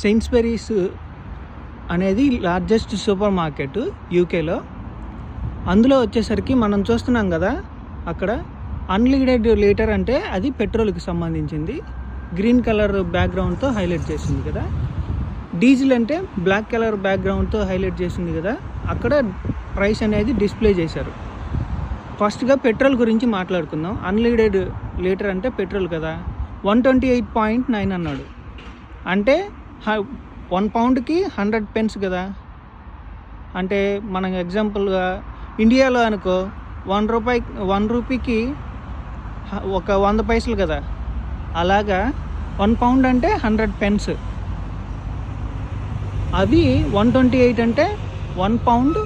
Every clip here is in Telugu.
సెయిన్స్బెరీస్ అనేది లార్జెస్ట్ సూపర్ మార్కెట్ యూకేలో. అందులో వచ్చేసరికి మనం చూస్తున్నాం కదా, అక్కడ అన్లిమిటెడ్ లీటర్ అంటే అది పెట్రోల్కి సంబంధించింది, గ్రీన్ కలర్ బ్యాక్గ్రౌండ్తో హైలైట్ చేసింది కదా. డీజిల్ అంటే బ్లాక్ కలర్ బ్యాక్గ్రౌండ్తో హైలైట్ చేసింది కదా, అక్కడ ప్రైస్ అనేది డిస్ప్లే చేశారు. ఫస్ట్గా పెట్రోల్ గురించి మాట్లాడుకుందాం. అన్లిమిటెడ్ లీటర్ అంటే పెట్రోల్ కదా, 128.9 అన్నాడు. అంటే 1 పౌండ్కి 100 pence కదా. అంటే మనం ఎగ్జాంపుల్గా ఇండియాలో అనుకో, 1 రూపీకి ఒక 100 పైసలు కదా. అలాగా 1 పౌండ్ అంటే 100 pence. అది 128 అంటే 1 పౌండ్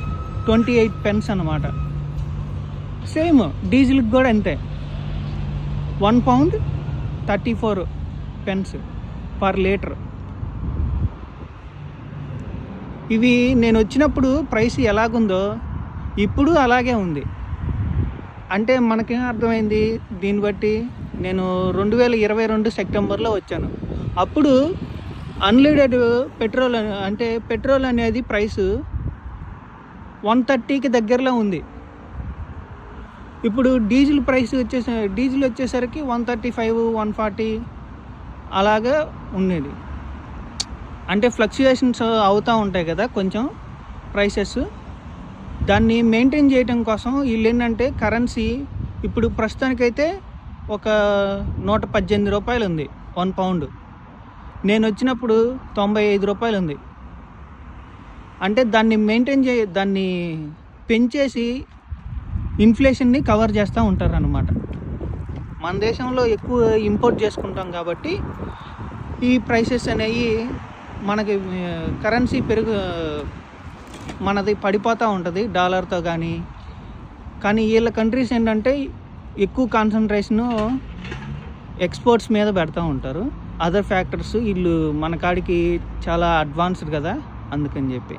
28 pence అన్నమాట. సేమ్ డీజిల్కి కూడా అంతే, 1 పౌండ్ 34 pence పర్ లీటర్. ఇవి నేను వచ్చినప్పుడు ప్రైస్ ఎలాగుందో ఇప్పుడు అలాగే ఉంది. అంటే మనకేం అర్థమైంది దీన్ని బట్టి, నేను 2022 సెప్టెంబర్లో వచ్చాను. అప్పుడు అన్లిమిటెడ్ పెట్రోల్ అంటే పెట్రోల్ అనేది ప్రైస్ 130కి దగ్గరలో ఉంది. ఇప్పుడు డీజిల్ వచ్చేసరికి 135, 140 అలాగా ఉండేది. అంటే ఫ్లక్చుయేషన్స్ అవుతూ ఉంటాయి కదా కొంచెం ప్రైసెస్. దాన్ని మెయింటైన్ చేయడం కోసం వీళ్ళు ఏంటంటే కరెన్సీ ఇప్పుడు ప్రస్తుతానికైతే ఒక 118 రూపాయలు ఉంది 1 పౌండ్. నేను వచ్చినప్పుడు 95 రూపాయలు ఉంది. అంటే దాన్ని పెంచేసి ఇన్ఫ్లేషన్ని కవర్ చేస్తూ ఉంటారు అన్నమాట. మన దేశంలో ఎక్కువ ఇంపోర్ట్ చేసుకుంటాం కాబట్టి ఈ ప్రైసెస్ అనేవి మనకి కరెన్సీ మనది పడిపోతూ ఉంటుంది డాలర్తో. కానీ వీళ్ళ కంట్రీస్ ఏంటంటే ఎక్కువ కాన్సన్ట్రేషను ఎక్స్పోర్ట్స్ మీద పెడతా ఉంటారు. అదర్ ఫ్యాక్టర్స్ వీళ్ళు మన కాడికి చాలా అడ్వాన్స్డ్ కదా, అందుకని చెప్పి.